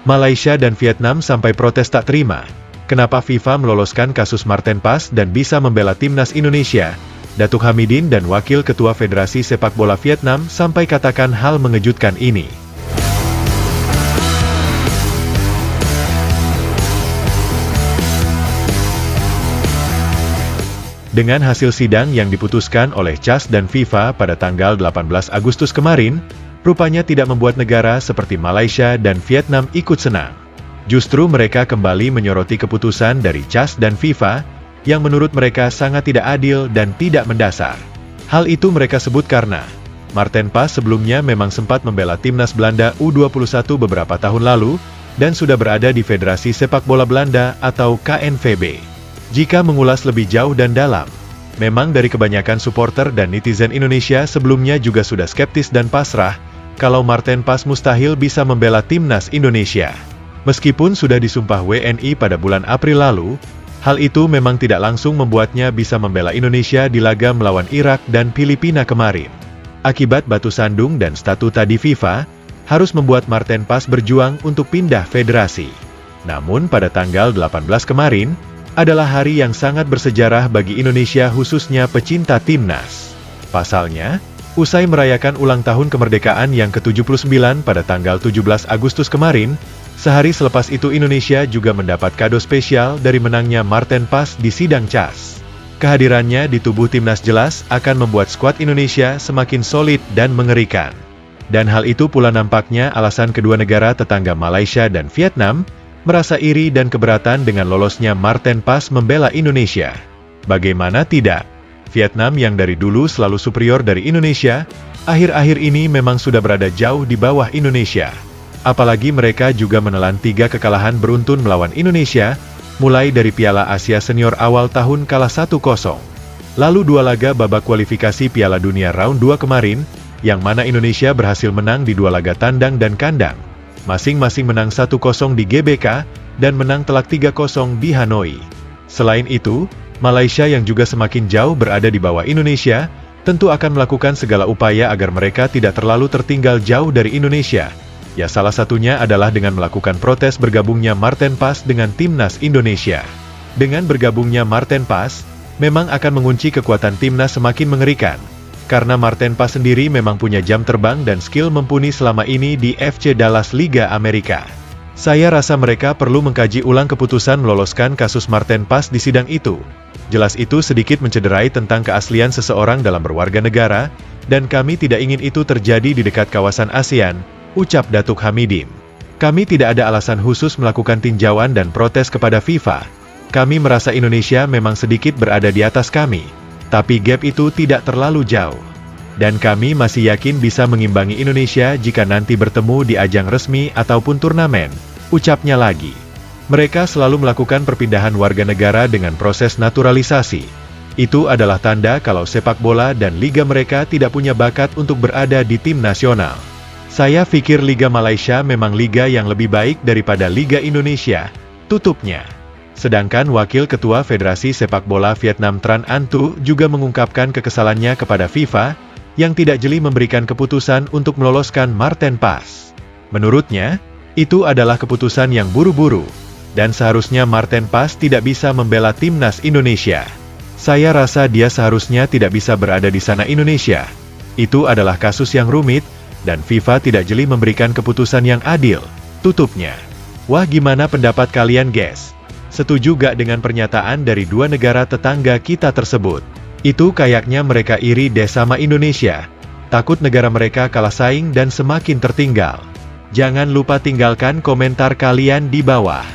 Malaysia dan Vietnam sampai protes tak terima. Kenapa FIFA meloloskan kasus Marten Pas dan bisa membela timnas Indonesia? Datuk Hamidin dan Wakil Ketua Federasi Sepak Bola Vietnam sampai katakan hal mengejutkan ini. Dengan hasil sidang yang diputuskan oleh CAS dan FIFA pada tanggal 18 Agustus kemarin, rupanya tidak membuat negara seperti Malaysia dan Vietnam ikut senang. Justru mereka kembali menyoroti keputusan dari CAS dan FIFA, yang menurut mereka sangat tidak adil dan tidak mendasar. Hal itu mereka sebut karena Marten Pas sebelumnya memang sempat membela timnas Belanda U21 beberapa tahun lalu, dan sudah berada di Federasi Sepak Bola Belanda atau KNVB. Jika mengulas lebih jauh dan dalam, memang dari kebanyakan supporter dan netizen Indonesia sebelumnya juga sudah skeptis dan pasrah, kalau Marten Pas mustahil bisa membela timnas Indonesia. Meskipun sudah disumpah WNI pada bulan April lalu, hal itu memang tidak langsung membuatnya bisa membela Indonesia di laga melawan Irak dan Filipina kemarin. Akibat batu sandung dan statuta di FIFA, harus membuat Marten Pas berjuang untuk pindah federasi. Namun pada tanggal 18 kemarin, adalah hari yang sangat bersejarah bagi Indonesia khususnya pecinta timnas. Pasalnya, usai merayakan ulang tahun kemerdekaan yang ke-79 pada tanggal 17 Agustus kemarin, sehari selepas itu Indonesia juga mendapat kado spesial dari menangnya Marten Pas di sidang CAS. Kehadirannya di tubuh timnas jelas akan membuat skuad Indonesia semakin solid dan mengerikan. Dan hal itu pula nampaknya alasan kedua negara tetangga Malaysia dan Vietnam merasa iri dan keberatan dengan lolosnya Marten Pas membela Indonesia. Bagaimana tidak? Vietnam yang dari dulu selalu superior dari Indonesia, akhir-akhir ini memang sudah berada jauh di bawah Indonesia. Apalagi mereka juga menelan 3 kekalahan beruntun melawan Indonesia, mulai dari Piala Asia Senior awal tahun kalah 1-0. Lalu 2 laga babak kualifikasi Piala Dunia Round 2 kemarin, yang mana Indonesia berhasil menang di 2 laga tandang dan kandang. Masing-masing menang 1-0 di GBK, dan menang telak 3-0 di Hanoi. Selain itu, Malaysia yang juga semakin jauh berada di bawah Indonesia, tentu akan melakukan segala upaya agar mereka tidak terlalu tertinggal jauh dari Indonesia. Ya salah satunya adalah dengan melakukan protes bergabungnya Marten Pas dengan timnas Indonesia. Dengan bergabungnya Marten Pas, memang akan mengunci kekuatan timnas semakin mengerikan. Karena Marten Pas sendiri memang punya jam terbang dan skill mumpuni selama ini di FC Dallas Liga Amerika. Saya rasa mereka perlu mengkaji ulang keputusan meloloskan kasus Marten Pas di sidang itu. Jelas itu sedikit mencederai tentang keaslian seseorang dalam berwarga negara, dan kami tidak ingin itu terjadi di dekat kawasan ASEAN, ucap Datuk Hamidin. Kami tidak ada alasan khusus melakukan tinjauan dan protes kepada FIFA. Kami merasa Indonesia memang sedikit berada di atas kami. Tapi gap itu tidak terlalu jauh. Dan kami masih yakin bisa mengimbangi Indonesia jika nanti bertemu di ajang resmi ataupun turnamen, ucapnya lagi. Mereka selalu melakukan perpindahan warga negara dengan proses naturalisasi. Itu adalah tanda kalau sepak bola dan liga mereka tidak punya bakat untuk berada di tim nasional. Saya pikir Liga Malaysia memang liga yang lebih baik daripada Liga Indonesia, tutupnya. Sedangkan Wakil Ketua Federasi Sepak Bola Vietnam Tran Anh Tu juga mengungkapkan kekesalannya kepada FIFA, yang tidak jeli memberikan keputusan untuk meloloskan Marten Pas. Menurutnya, itu adalah keputusan yang buru-buru, dan seharusnya Marten Pas tidak bisa membela timnas Indonesia. Saya rasa dia seharusnya tidak bisa berada di sana Indonesia. Itu adalah kasus yang rumit, dan FIFA tidak jeli memberikan keputusan yang adil, tutupnya. Wah, gimana pendapat kalian, guys? Setuju gak dengan pernyataan dari 2 negara tetangga kita tersebut? Itu kayaknya mereka iri deh sama Indonesia. Takut negara mereka kalah saing dan semakin tertinggal. Jangan lupa tinggalkan komentar kalian di bawah.